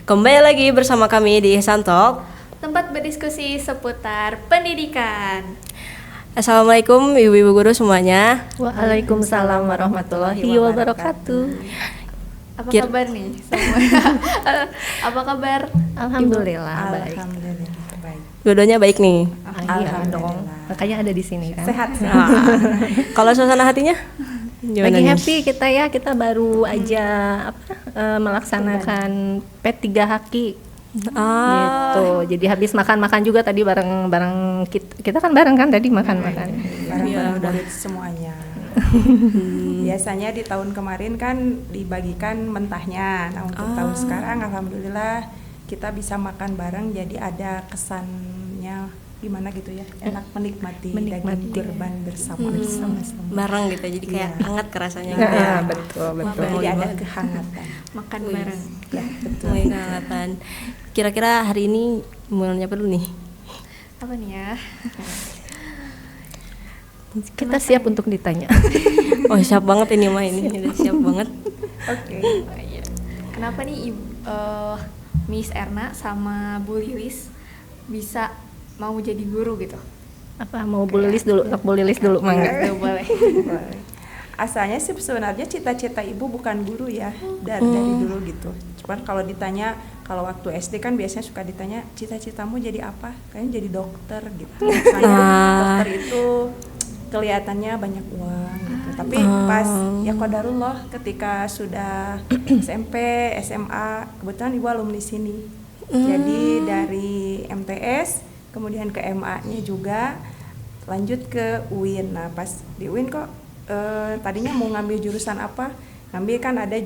Kembali lagi bersama kami di Ihsan Talk, tempat berdiskusi seputar pendidikan. Assalamualaikum ibu-ibu guru semuanya. Waalaikumsalam warahmatullahi wabarakatuh. Apa kabar nih semua? Apa kabar? Alhamdulillah baik. Alhamdulillah baik. Dua-duanya baik nih. Iya dong. Makanya ada di sini kan. Sehat. Kalau suasana hatinya? Gimana Lagi nih? happy kita ya, kita baru aja melaksanakan P3 Haki. Gitu. Jadi habis makan-makan juga tadi bareng kita kan bareng kan tadi makan-makan. Barang-barang murid semuanya. Biasanya di tahun kemarin kan dibagikan mentahnya. Nah untuk tahun sekarang alhamdulillah kita bisa makan bareng, jadi ada kesannya gimana gitu ya, enak menikmati daging kurban bersama. Bareng gitu, jadi kayak hangat kerasanya. Betul. Jadi ada kehangatan. Makan bareng. Ya betul. Mulai kehangatan. Kira-kira hari ini mau nanya apa dulu nih? Apa nih ya? Kita siap untuk ditanya. Oh siap banget ini mah, ini udah siap banget. Oke. Kenapa nih Miss Erna sama Bu Lilis bisa mau jadi guru gitu? Apa mau Bu Lilis dulu? Bu Lilis dulu mangga. Boleh. Boleh. Asalnya sih sebenarnya cita-cita ibu bukan guru ya, dari dulu gitu. Cuman kalau ditanya, kalau waktu SD kan biasanya suka ditanya cita-citamu jadi apa? Kayaknya jadi dokter gitu. Soalnya dokter itu kelihatannya banyak uang gitu. Tapi pas ya qadarullah ketika sudah SMP, SMA, kebetulan ibu alumni sini. Jadi dari MTS kemudian ke MA-nya juga, lanjut ke UIN. Nah pas di UIN kok tadinya mau ngambil jurusan apa? Ngambil kan ada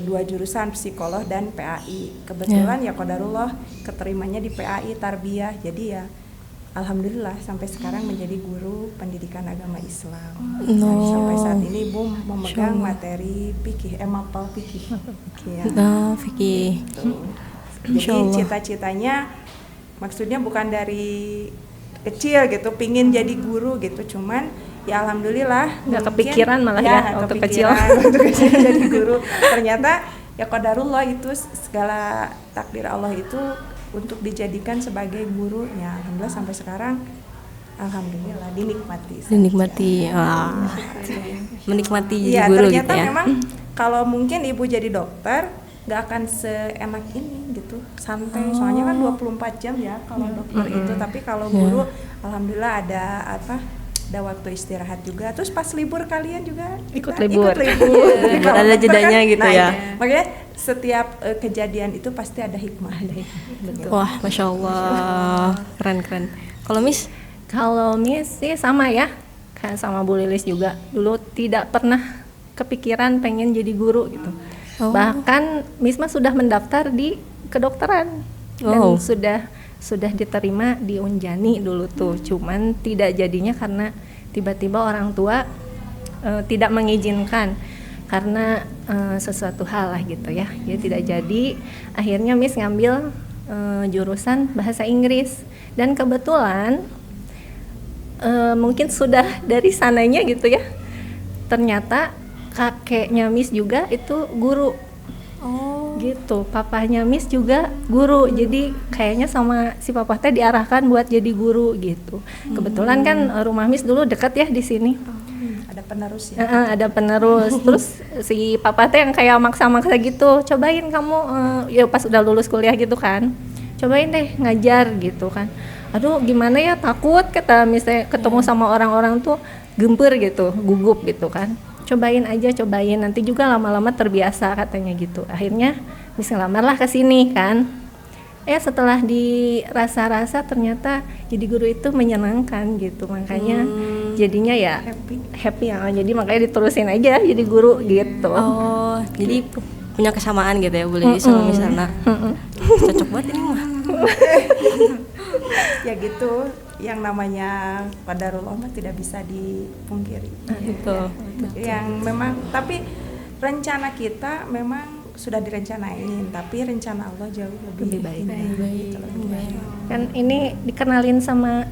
dua jurusan, psikolog dan PAI. Kebetulan ya qadarullah keterimanya di PAI Tarbiyah. Jadi ya alhamdulillah sampai sekarang menjadi guru pendidikan agama Islam. Dan sampai saat ini ibu memegang materi fikih, mapel fikih. Ya. Fikih. Jadi cita-citanya maksudnya bukan dari kecil gitu, pingin jadi guru gitu, cuman ya alhamdulillah nggak kepikiran malah ya waktu kecil. Waktu kecil jadi guru. Ternyata ya qadarullah itu segala takdir Allah itu untuk dijadikan sebagai guru. Ya alhamdulillah sampai sekarang alhamdulillah dinikmati. Menikmati jadi Ya guru ternyata gitu ya. memang kalau mungkin ibu jadi dokter nggak akan seenak ini gitu, santai. Soalnya kan 24 jam ya kalau dokter itu, tapi kalau guru alhamdulillah ada waktu istirahat juga. Terus pas libur kalian juga Ikut libur. Ada jedanya gitu ya. Makanya setiap kejadian itu pasti ada hikmah. Betul. Wah, Masya Allah, keren. Kalau Miss? Kalau Miss sih sama ya, kan sama Bu Lilis juga. Dulu tidak pernah kepikiran pengen jadi guru gitu. Bahkan Miss mah sudah mendaftar di kedokteran dan sudah diterima di Unjani dulu tuh. Cuman tidak jadinya karena tiba-tiba orang tua tidak mengizinkan karena sesuatu hal lah gitu ya. Jadi tidak jadi. Akhirnya Miss ngambil jurusan bahasa Inggris dan kebetulan mungkin sudah dari sananya gitu ya. Ternyata kakeknya Miss juga itu guru. Gitu. Papahnya Miss juga guru. Jadi kayaknya sama si papa teh diarahkan buat jadi guru gitu. Kebetulan kan rumah Miss dulu dekat ya di sini. Ada penerus ya. Ada penerus. Terus si papa teh yang kayak maksa-maksa gitu. Cobain kamu ya pas udah lulus kuliah gitu kan. Cobain deh ngajar gitu kan. Aduh gimana ya, takut kata Miss teh ketemu sama orang-orang tuh gempur gitu, gugup gitu kan. Cobain nanti juga lama-lama terbiasa katanya gitu. Akhirnya Miss ngelamar lah ke sini kan. Setelah dirasa-rasa ternyata jadi guru itu menyenangkan gitu. Makanya jadinya ya happy ya. Jadi makanya diterusin aja jadi guru gitu. Jadi punya kesamaan gitu ya, boleh sama Miss Erna. Cocok banget ini mah. Ya gitu, yang namanya qadarullah mah tidak bisa dipungkiri. Gitu. Yang memang, tapi rencana kita memang sudah direncanain, tapi rencana Allah jauh lebih baik. Kan ini dikenalin sama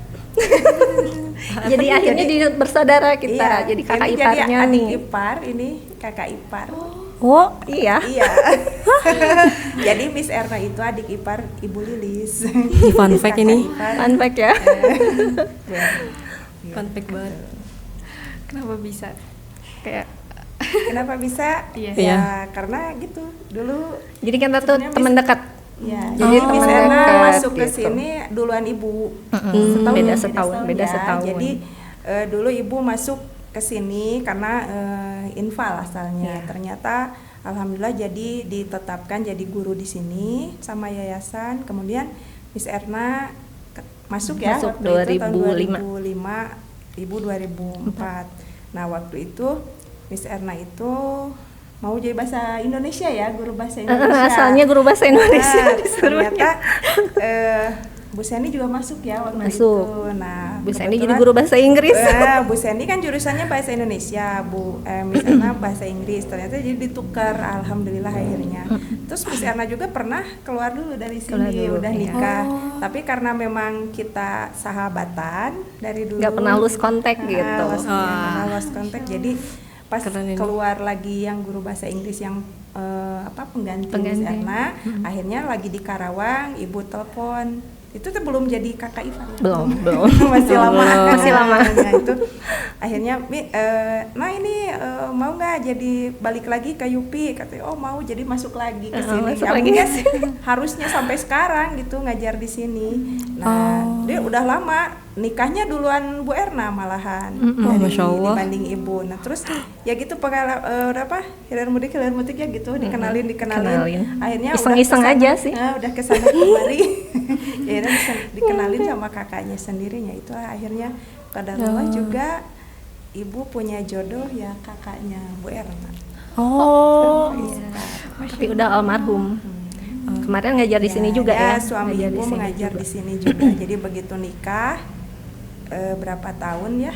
jadi akhirnya bersaudara kita. Iya, jadi kakak ini iparnya jadi nih. adik ipar, ini kakak ipar. Oh iya. Iya. Jadi Miss Erna itu adik ipar Ibu Lilis. Ini fun fact Kakak ini. ipar. Fun fact ya. Fun fact banget. Kenapa bisa? Kayak Kenapa bisa? Iya. Ya Iya. karena gitu dulu. Jadi kita tuh Sebenarnya teman dekat. Ya, Oh, jadi Miss teman Erna dekat masuk ke gitu. sini duluan Ibu. Beda setahun. Jadi dulu Ibu masuk ke sini karena infal asalnya. Iya. Ternyata alhamdulillah jadi ditetapkan jadi guru di sini sama yayasan. Kemudian Miss Erna masuk ya Masuk waktu itu tahun 2005. 2005, Ibu 2004. Nah, waktu itu Miss Erna itu mau jadi bahasa Indonesia ya, guru bahasa Indonesia. Asalnya guru bahasa Indonesia Nah, disuruhnya. ternyata Bu Seni juga masuk ya waktu Masuk. itu. Nah, Bu Seni jadi kebetulan- guru bahasa Inggris. Bu Seni kan jurusannya bahasa Indonesia, Miss Erna bahasa Inggris. Ternyata jadi ditukar, alhamdulillah akhirnya. Terus Miss Erna juga pernah keluar dulu dari Keluar sini, dulu, udah iya. nikah. Tapi karena memang kita sahabatan dari dulu. Nggak pernah lose contact gitu. Nggak pernah lost contact. Jadi pas Keren ini. keluar lagi yang guru bahasa Inggris yang pengganti Miss Pengganti. Erna, akhirnya lagi di Karawang, Ibu telepon. Itu tuh belum jadi kakak Iva ya? Belum. Masih lama. Masih lama. Nah, itu akhirnya nah ini mau nggak jadi balik lagi ke Yupi, katanya oh mau, jadi masuk lagi ke sini. Masuk Ya lagi. mungkin sih harusnya sampai sekarang gitu ngajar di sini. Nah, dia udah lama, nikahnya duluan Bu Erna malahan Oh, Masya Allah. dibanding Ibu. Nah, terus ya gitu pengalaman hilir mudik ya gitu, dikenalin. Kenalin. Akhirnya Iseng-iseng udah kesana- aja sih. udah kesana kemari. Ya akhirnya dikenalin sama kakaknya sendirinya, itu akhirnya qadarullah juga Ibu punya jodoh ya kakaknya Bu Erna. Oh. Tapi udah almarhum. Kemarin ngajar di sini juga ya. Suami Ngajar Ibu di sini mengajar juga. di sini juga. Jadi begitu nikah berapa tahun ya?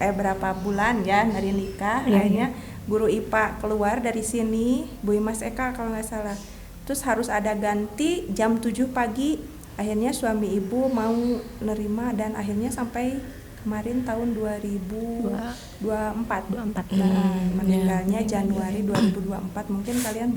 Berapa bulan ya dari nikah, Iya, akhirnya guru IPA keluar dari sini, Bu Imas Eka kalau nggak salah. Terus harus ada ganti jam 7 pagi. Akhirnya suami Ibu mau nerima dan akhirnya sampai kemarin tahun 2024. 24. Nah, meninggalnya Januari 2024. Mungkin kalian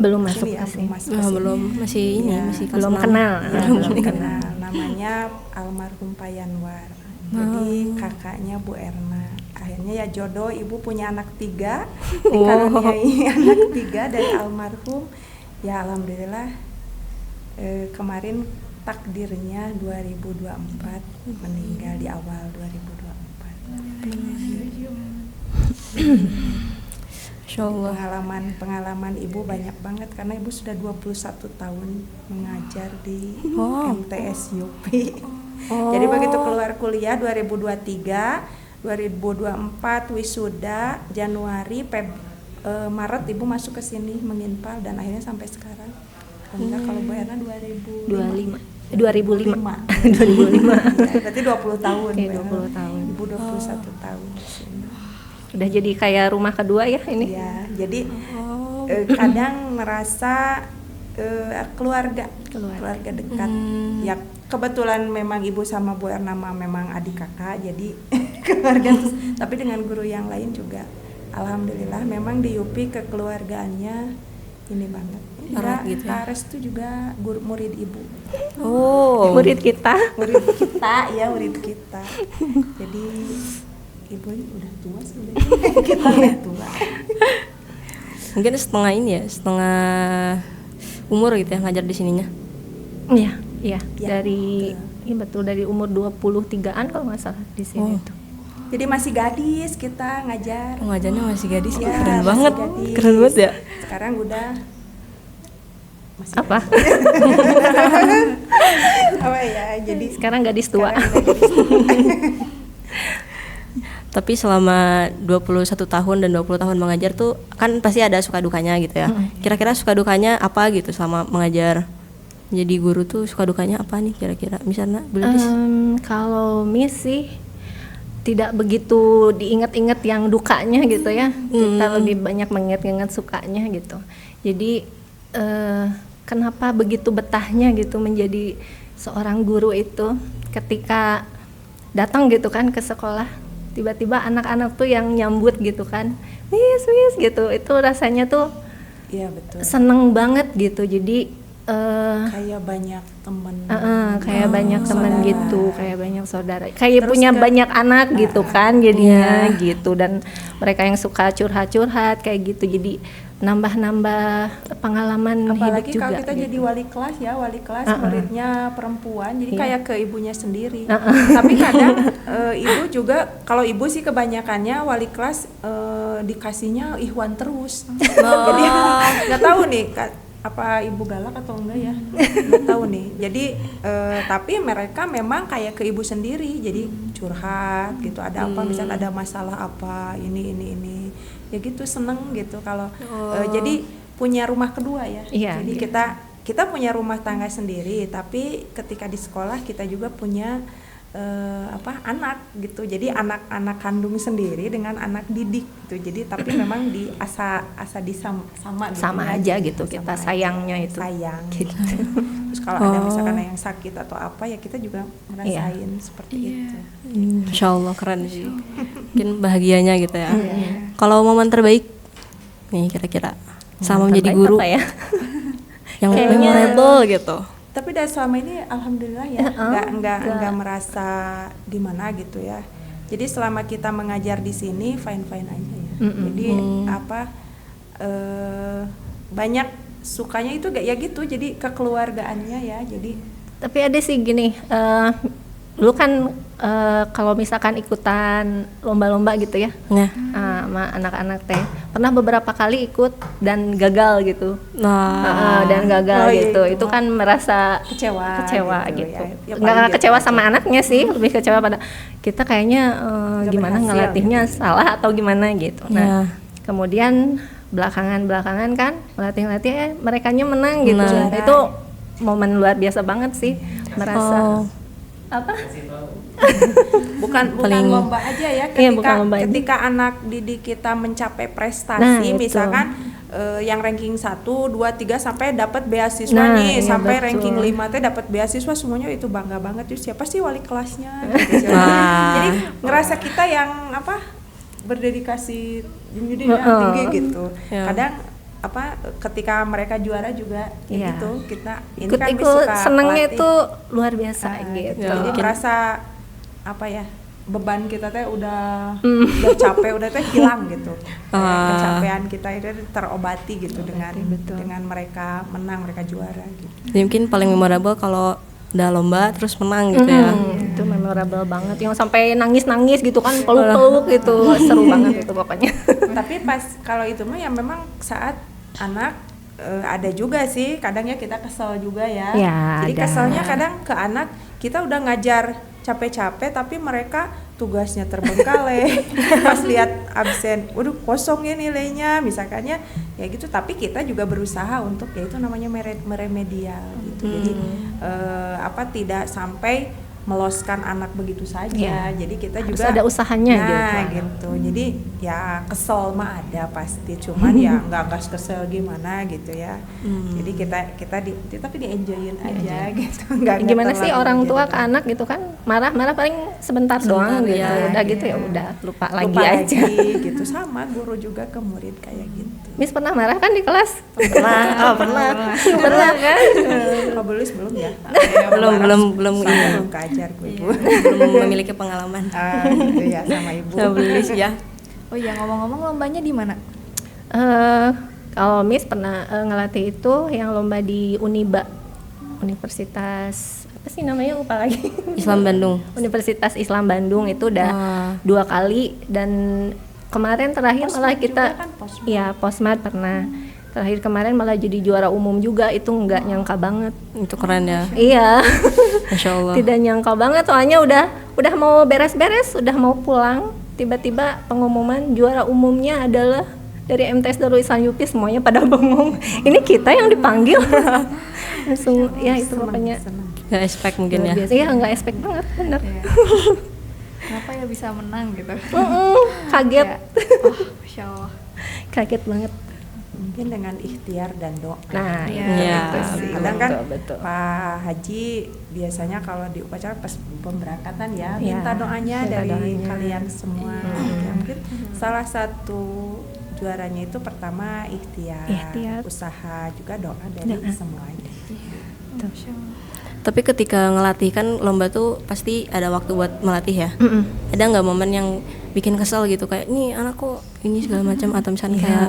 Belum masuk ya, ke sini. belum masuk ke Nah, sini. belum masih ini Iya. masih kelas Belum 6. kenal. Ya, belum kenal. Namanya almarhum Payanwar. Jadi kakaknya Bu Erna. Akhirnya ya jodoh, Ibu punya anak 3, dikaruniai anak 3 dari almarhum. Ya alhamdulillah kemarin takdirnya 2024 meninggal di awal 2024. Masya Allah. Pengalaman Ibu banyak banget karena Ibu sudah 21 tahun mengajar di MTS Yupi. Jadi begitu keluar kuliah 2023, 2024 wisuda, Januari, Maret Ibu masuk ke sini menginpal dan akhirnya sampai sekarang. Alhamdulillah kalau Bu Erna 2005. 2005. 2005. Ya, berarti 20 tahun. Oke, Bu Erna. 20 tahun. Ibu 21 tahun di sini. Udah jadi kayak rumah kedua ya ini. Ya, jadi kadang merasa keluarga dekat. Ya kebetulan memang Ibu sama Bu Erna memang adik kakak, jadi keluarga. Tapi dengan guru yang lain juga, alhamdulillah memang di Yupi kekeluargaannya ini banget. Erat gitu ya? Kak Restu juga guru murid Ibu. Oh. Murid kita. Murid kita. Jadi Ibu ini udah tua sebenarnya. Kita udah tua. Mungkin setengah ini ya, setengah umur gitu ya ngajar di sininya. Iya, iya. Ya, Dari iya betul dari umur 23-an kalau nggak salah di sini tuh. Jadi masih gadis kita ngajar. Pengajarnya masih gadis, Ya, keren masih banget. gadis. Keren banget ya. Sekarang udah masih Apa? apa ya? Jadi Sekarang gadis tua. sekarang udah gadis tua. Tapi selama 21 tahun dan 20 tahun mengajar tuh kan pasti ada suka dukanya gitu ya. Kira-kira suka dukanya apa gitu selama mengajar? Jadi guru tuh suka dukanya apa nih kira-kira? Misalnya Belis. Kalau Miss sih tidak begitu diingat-ingat yang dukanya gitu ya. Kita lebih banyak mengingat-ingat sukanya gitu. Jadi kenapa begitu betahnya gitu menjadi seorang guru itu ketika datang gitu kan ke sekolah. tiba-tiba anak-anak tuh yang nyambut gitu kan, Miss gitu, itu rasanya tuh Iya betul. seneng banget gitu. Jadi Kayak banyak temen. kayak banyak teman saudara. gitu, kayak banyak saudara, kayak Terus punya kan- banyak anak gitu kan jadinya gitu. Dan mereka yang suka curhat-curhat kayak gitu, jadi nambah-nambah pengalaman Apalagi hidup juga kalau kita gitu. jadi wali kelas ya, wali kelas muridnya perempuan, jadi kayak ke ibunya sendiri. Tapi kadang ibu juga, kalau ibu sih kebanyakannya wali kelas dikasihnya Ikhwan terus. Jadi nggak tahu nih apa ibu galak atau enggak ya, nggak tahu nih. Jadi tapi mereka memang kayak ke ibu sendiri, jadi curhat gitu. Ada apa, misalnya ada masalah apa, ini ya gitu, seneng gitu kalau jadi punya rumah kedua ya. Iya, Jadi kita punya rumah tangga sendiri, tapi ketika di sekolah kita juga punya anak gitu. Jadi anak kandung sendiri dengan anak didik gitu. Jadi tapi memang di asa sama gitu Sama ya. aja Jadi gitu, sama kita aja. sayangnya itu. Sayang Gitu. Terus kalau ada misalkan yang sakit atau apa ya kita juga ngerasain seperti itu. Masya Allah, keren sih. Mungkin bahagianya gitu ya. Kalau momen terbaik nih kira-kira sama menjadi Terbaik guru apa ya? yang Kayaknya- memorable gitu. Tapi dari selama ini alhamdulillah ya nggak merasa gimana gitu ya. Jadi selama kita mengajar di sini fine aja ya. Jadi banyak sukanya itu gak ya gitu. Jadi kekeluargaannya ya. Jadi Tapi ada sih gini, dulu kan kalau misalkan ikutan lomba-lomba gitu ya, Nah, sama anak-anak teh, pernah beberapa kali ikut dan gagal gitu. Dan gagal Oh, iya, gitu, itu itu mah kan merasa kecewa gitu. ya. Ya, Nggak paling kecewa gitu sama aja. anaknya sih, lebih kecewa pada kita kayaknya gimana berhasil ngelatihnya salah atau gimana gitu. Nah, Ya. kemudian belakangan kan melatih merekanya menang gitu. Menang. Itu momen luar biasa banget sih, merasa Oh. apa? bukan Paling- lomba aja ya, Iya, bukan lomba aja. ketika anak didik kita mencapai prestasi, Nah, itu. misalkan yang ranking 1, 2, 3 sampai dapat beasiswa Nah, nih, iya, sampai betul. ranking 5 teh dapat beasiswa, semuanya itu bangga banget. Terus siapa sih wali kelasnya gitu. Wah. Jadi ngerasa kita yang berdedikasi tinggi gitu. Ya. Kadang ketika mereka juara juga Iya. gitu, kita ini kan Ikut suka senengnya pelatih. itu luar biasa gitu. Ya. Jadi Mungkin- merasa beban kita teh udah capek, udah teh hilang gitu. Kecapean kita itu terobati gitu dengan mereka menang, mereka juara gitu. Jadi mungkin paling memorable kalau udah lomba terus menang gitu ya. Itu memorable banget, yang sampai nangis gitu kan, peluk-peluk gitu, seru banget itu pokoknya. Tapi pas kalau itu mah ya memang saat anak ada juga sih kadang ya kita kesel juga ya. Ya, Jadi ada. keselnya kadang ke anak, kita udah ngajar capek-capek tapi mereka tugasnya terbengkalai. Pas lihat absen, waduh kosong ya nilainya misalkannya ya gitu. Tapi kita juga berusaha untuk ya itu namanya meremedial gitu. Jadi tidak sampai meloskan anak begitu saja. Ya. Jadi kita Harus juga ada usahanya gitu. Jadi ya kesel mah ada pasti, cuman ya nggak kesel gimana gitu ya. Jadi kita tapi di enjoyin aja gitu. Nggak Gimana sih terlalu orang tua gitu. ke anak gitu kan, marah paling sebentar doang gitu, ya. udah gitu ya udah lupa lagi aja. gitu. Sama guru juga ke murid kayak gitu. Miss pernah marah kan di kelas? Pernah Pernah kan? Kalau belum ya? belum Saya ini. belum keajar gue ibu. belum memiliki pengalaman. Gitu ya sama ibu. Saya belis ya. Oh iya, ngomong-ngomong lombanya di mana? Kalau Miss pernah ngelatih itu yang lomba di Uniba, Universitas apa sih namanya, lupa lagi. Islam Bandung. Universitas Islam Bandung itu udah Wah. 2 kali, dan kemarin terakhir malah Posmat kita juga kan, Posmat. ya Posmat pernah. Terakhir kemarin malah jadi juara umum juga, itu nggak nyangka banget. Itu keren ya. Iya. Masya Allah. Tidak nyangka banget, soalnya udah mau beres-beres, udah mau pulang, tiba-tiba pengumuman juara umumnya adalah dari MTS Darul Ihsan UPI, semuanya pada bengong. Ini kita yang dipanggil. Langsung ya itu pokoknya Seneng. Gak expect mungkin luar ya. biasa. Iya, nggak expect banget, bener. Iya. Kenapa ya bisa menang gitu? Kaget. Ya. Oh, Masya Allah. Kaget banget. mungkin dengan ikhtiar dan doa. Nah, Iya, itu sih. Kadang kan Betul. Pak Haji biasanya kalau di upacara pas pemberangkatan ya Iya, minta doanya minta dari doanya. kalian semua. Ya, mungkin salah satu juaranya itu pertama Ikhtiar. usaha juga doa dari semuanya. Tapi ketika ngelatih kan lomba tuh pasti ada waktu buat melatih ya. Ada nggak momen yang bikin kesel gitu kayak nih anak kok ini segala macam atau misalnya kayak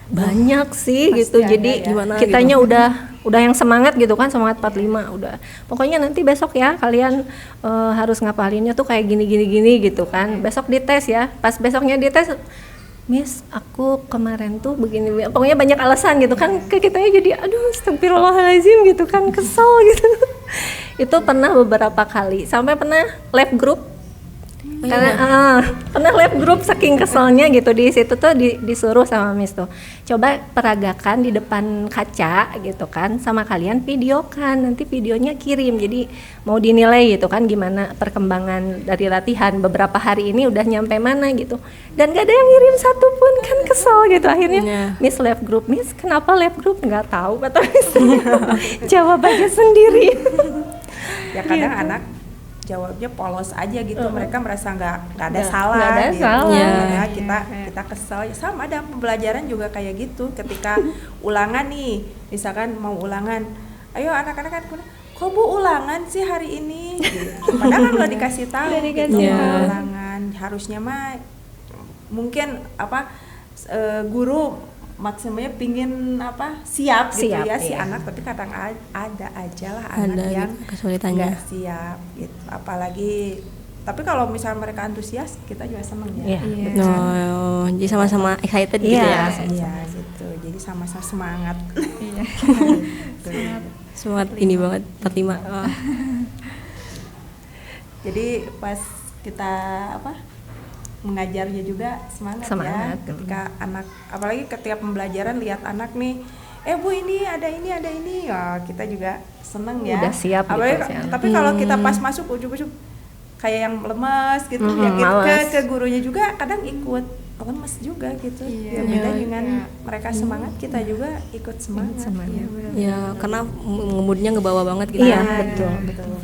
Ya, banyak sih Pasti gitu. ada Jadi ya. Gimana kitanya gitu? udah yang semangat gitu kan, semangat 45 udah. Pokoknya nanti besok ya kalian harus ngapalinnya tuh kayak gini gitu kan. Besok dites ya. Pas besoknya dites, Miss, aku kemarin tuh begini, pokoknya banyak alasan gitu kan, ke kitanya jadi aduh astagfirullahaladzim gitu kan, kesel gitu. Itu pernah beberapa kali, sampai pernah lab group. Karena pernah lab group saking keselnya gitu, di situ tuh disuruh sama Miss tuh coba peragakan di depan kaca gitu kan, sama kalian videokan, nanti videonya kirim, jadi mau dinilai gitu kan gimana perkembangan dari latihan beberapa hari ini udah nyampe mana gitu, dan gak ada yang ngirim satupun kan, kesel gitu akhirnya. Miss lab group, Miss kenapa lab group, nggak tahu kata Miss. Jawab aja sendiri. Ya kadang anak jawabnya polos aja gitu, mereka merasa nggak ada Nggak salah ada gitu. salah. Ya, kita kesel. Sama dalam pembelajaran juga kayak gitu, ketika ulangan nih, misalkan mau ulangan, ayo anak-anak kan kok Bu ulangan sih hari ini gitu. Padahal kan udah dikasih tahu gitu, ulangan harusnya mah mungkin guru maksudnya pingin siap gitu ya si anak, tapi kadang ada aja lah anak yang kesulitannya nggak siap gitu. Apalagi tapi kalau misalnya mereka antusias, kita juga seneng ya. Iya. Oh, jadi sama-sama excited gitu ya. Iya gitu, jadi sama-sama semangat. Semangat ini banget 45. Oh. Jadi pas kita mengajarnya juga semangat ya, ketika anak, apalagi ketika pembelajaran lihat anak nih, Bu ini ada ini, ya kita juga seneng ya. Udah siap apalagi, gitu, tapi kalau kita pas masuk ujung-ujung kayak yang lemas gitu, ke gurunya juga kadang ikut lemes juga gitu. Ya beda dengan mereka semangat, kita juga ikut semangat. Ya karena moodnya ngebawa banget gitu. Iya, ya. betul.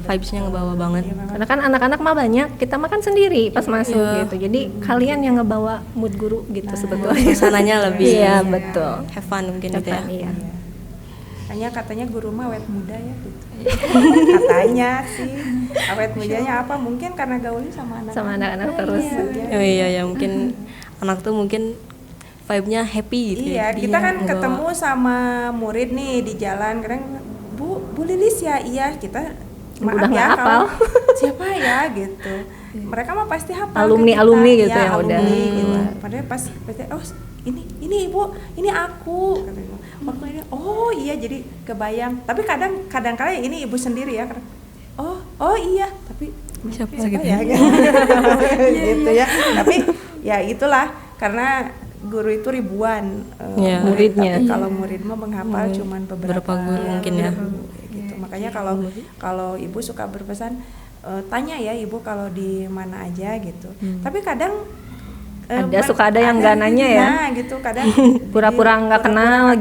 Vibes-nya ngebawa banget. Karena kan anak-anak mah banyak, kita makan sendiri pas masuk gitu. Jadi kalian yang ngebawa mood guru gitu sebetulnya. Suasananya lebih Iya, betul. have fun mungkin gitu ya. Iya. Katanya guru mah awet muda ya gitu. Katanya sih awet mudanya apa, mungkin karena gaulnya sama anak-anak terus. Oh iya ya, mungkin anak tuh mungkin vibe-nya happy gitu. Iya, kita kan ketemu sama murid nih di jalan, kadang Bu Lilis ya, iya kita maaf udah ya hafal. siapa ya gitu. Mereka mah pasti hafal Alumni gitu ya alumni, udah. Gitu. Padahal pas ini Ibu, ini aku. Waktu ini iya, jadi kebayang. Tapi kadang kala ini Ibu sendiri ya. Oh iya, tapi siapa gitu gitu ya. Gitu ya. Tapi ya itulah, karena guru itu ribuan muridnya. tapi kalau murid mah menghafal cuman beberapa guru mungkin ya. Gitu. Makanya kalau Ibu suka berpesan, tanya ya Ibu kalau di mana aja gitu. Tapi kadang suka ada yang nggak nanya ya. Nah, gitu kadang pura-pura nggak kenal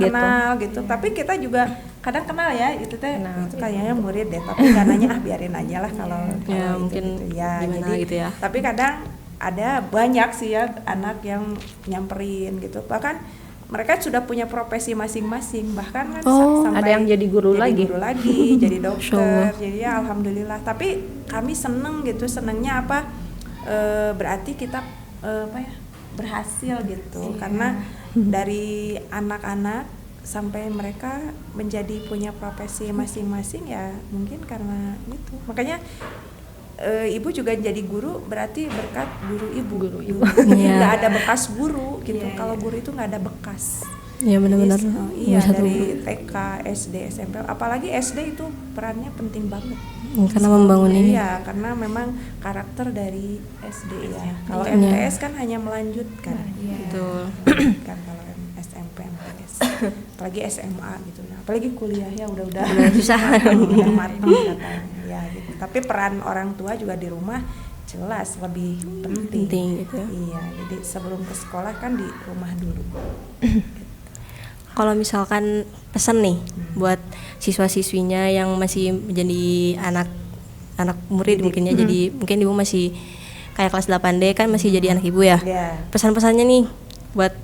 gitu. Tapi kita juga kadang kenal ya, itu kayaknya murid deh, tapi nggak nanya, biarin aja lah kalau ya itu, mungkin gitu. Ya, gimana jadi, gitu ya. Tapi kadang ada banyak sih ya anak yang nyamperin gitu, bahkan mereka sudah punya profesi masing-masing, bahkan kan sampai ada yang jadi guru lagi, jadi dokter, jadi ya alhamdulillah. Tapi kami senengnya berarti kita berhasil gitu, karena dari anak-anak sampai mereka menjadi punya profesi masing-masing ya, mungkin karena itu. Makanya Ibu juga jadi guru berarti berkat guru Ibu. Nggak ada bekas guru gitu. Kalau guru itu nggak ada bekas. Iya benar-benar. Iya, dari TK, SD, SMP, apalagi SD itu perannya penting banget. Karena membangun ini. Iya, karena memang karakter dari SD ya. Kalau MTS kan hanya melanjutkan. Betul. Kan kalau SMP, MTS, apalagi SMA gitu. Apalagi kuliah ya udah susah. Udah matang katanya. Ya gitu. Tapi peran orang tua juga di rumah jelas lebih penting gitu. Iya, jadi sebelum ke sekolah kan di rumah dulu. Kalau misalkan pesan nih buat siswa-siswinya yang masih menjadi anak murid mungkin ya, jadi mungkin ibu masih kayak kelas 8D kan masih jadi anak ibu ya. Pesan-pesannya nih buat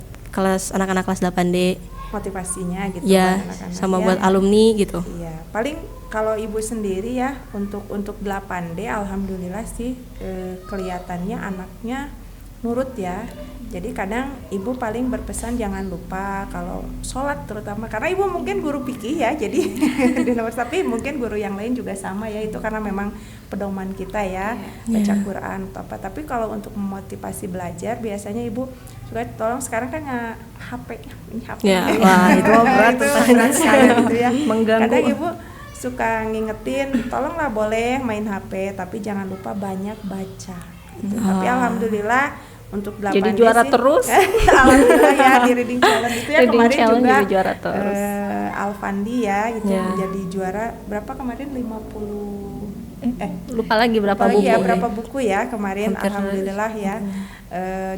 anak-anak kelas 8D, motivasinya gitu ya, buat anak-anak sama ya. buat alumni gitu. Iya, paling kalau ibu sendiri ya untuk 8D alhamdulillah sih kelihatannya anaknya nurut ya. Jadi kadang ibu paling berpesan jangan lupa kalau sholat, terutama karena ibu mungkin guru fikih ya, jadi di nomor, tapi mungkin guru yang lain juga sama ya, itu karena memang pedoman kita ya, baca Quran atau apa. Tapi kalau untuk memotivasi belajar biasanya ibu juga tolong, sekarang kan HP Ya, wah itu berat itu berat sekali gitu ya. Mengganggu. Kadang ibu suka ngingetin, tolonglah boleh main HP tapi jangan lupa banyak baca gitu. Tapi alhamdulillah untuk 8D jadi juara sih, terus. alhamdulillah ya di reading challenge itu ya. Reading kemarin challenge juga jadi juara terus. Alfandi ya itu Ya. menjadi juara berapa kemarin 50 Lupa lagi berapa apalagi buku. ya berapa buku ya kemarin. Hampir. Alhamdulillah ya.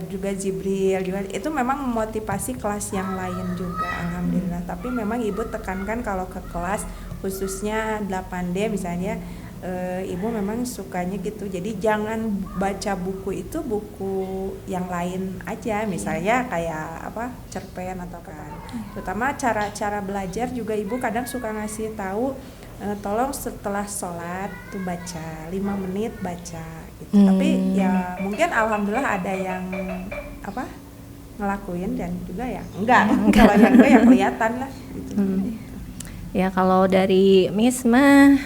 Juga Jibril juga itu memang memotivasi kelas yang lain juga alhamdulillah. Tapi memang ibu tekankan kalau ke kelas khususnya 8D misalnya, ibu memang sukanya gitu, jadi jangan baca buku itu buku yang lain aja, misalnya kayak apa cerpen atau kan, terutama cara belajar juga ibu kadang suka ngasih tahu, tolong setelah sholat tuh baca 5 menit baca gitu. Tapi ya mungkin alhamdulillah ada yang apa ngelakuin dan juga ya enggak. Kalau yang enggak ya kelihatan lah gitu. Ya kalau dari Miss mah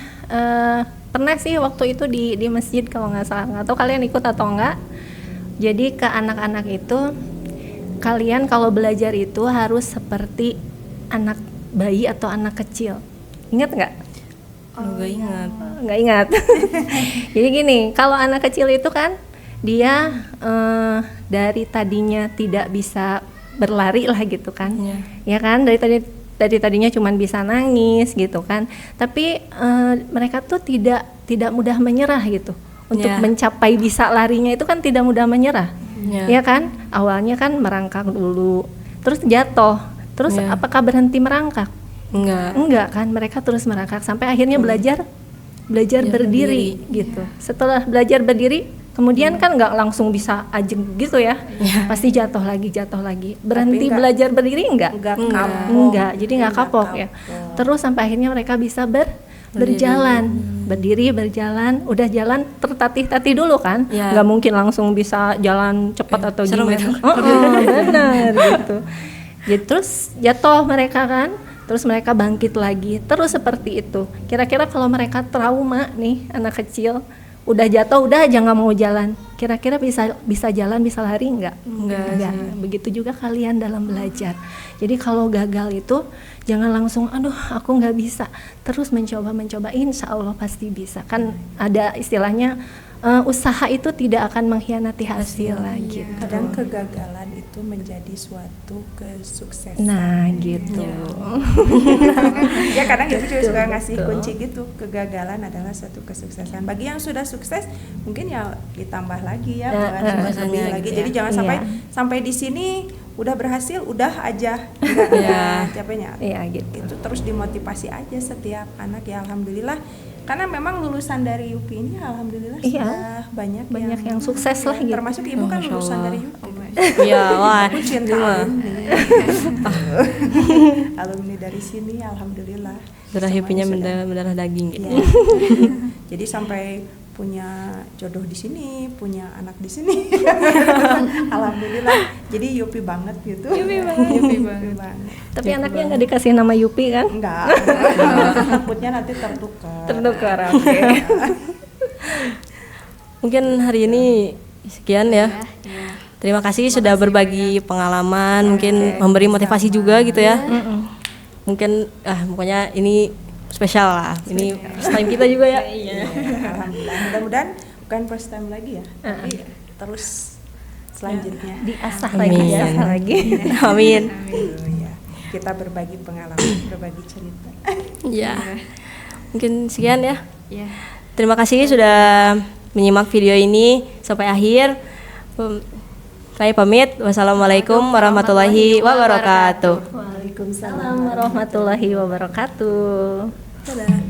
pernah sih waktu itu di masjid kalau nggak salah, nggak tahu kalian ikut atau enggak. Jadi ke anak-anak itu, kalian kalau belajar itu harus seperti anak bayi atau anak kecil. Ingat nggak? Nggak ingat. Nggak ingat. Jadi gini, kalau anak kecil itu kan dia dari tadinya tidak bisa berlari lah gitu kan, ya kan, dari tadinya cuma bisa nangis gitu kan, tapi mereka tuh tidak mudah menyerah gitu untuk mencapai bisa larinya itu kan tidak mudah menyerah, ya kan, awalnya kan merangkak dulu, terus jatuh, terus apakah berhenti merangkak? Enggak kan, mereka terus merangkak sampai akhirnya belajar berdiri gitu. Setelah belajar berdiri, kemudian kan nggak langsung bisa ajeng gitu ya, pasti jatuh lagi. Berhenti belajar berdiri enggak, jadi nggak kapok ya. Terus sampai akhirnya mereka bisa berjalan, berdiri, berjalan, udah jalan tertatih-tatih dulu kan, nggak mungkin langsung bisa jalan cepat atau gimana. Benar gitu. Jadi terus jatuh mereka kan, terus mereka bangkit lagi, terus seperti itu. Kira-kira kalau mereka trauma nih anak kecil, udah jatuh udah aja nggak mau jalan, kira-kira bisa jalan, bisa lari enggak? Begitu juga kalian dalam belajar. Jadi kalau gagal itu jangan langsung aduh aku nggak bisa, terus mencoba, insya Allah pasti bisa. Kan ada istilahnya usaha itu tidak akan mengkhianati hasil lagi. Kadang kegagalan itu menjadi suatu kesuksesan. Nah gitu. Ya kadang ibu juga suka ngasih kunci gitu, kegagalan adalah suatu kesuksesan. Bagi yang sudah sukses mungkin ya ditambah lagi ya, buat lebih lagi. Gitu Jadi ya. jangan sampai di sini udah berhasil udah aja, capeknya. Iya gitu. Itu terus dimotivasi aja setiap anak ya alhamdulillah. Karena memang lulusan dari UPI ini alhamdulillah sudah banyak yang sukses lah gitu. Termasuk ibu kan lulusan dari UPI. Iya, wah. Aku cinta alumni dari sini alhamdulillah. Darah HIP-nya mendarah daging gitu. Ya. Jadi sampai punya jodoh di sini, punya anak di sini. Alhamdulillah. Jadi Yupi banget gitu. Yupi banget. Tapi anaknya nggak dikasih nama Yupi kan? Enggak. Takutnya nanti tertukar. Oke. Mungkin hari ini sekian ya. Terima kasih sudah berbagi pengalaman, mungkin memberi motivasi juga gitu ya. Mungkin pokoknya ini spesial lah. Ini first time kita juga ya. Alhamdulillah. Mudah-mudahan bukan first time lagi ya. Tapi terus selanjutnya Diasah Amin. lagi. Amin. Ya. Kita berbagi pengalaman, berbagi cerita. Ya. Mungkin sekian ya. Terima kasih sudah menyimak video ini sampai akhir. Saya pamit. Wassalamualaikum warahmatullahi wabarakatuh. Waalaikumsalam warahmatullahi wabarakatuh. Dadah.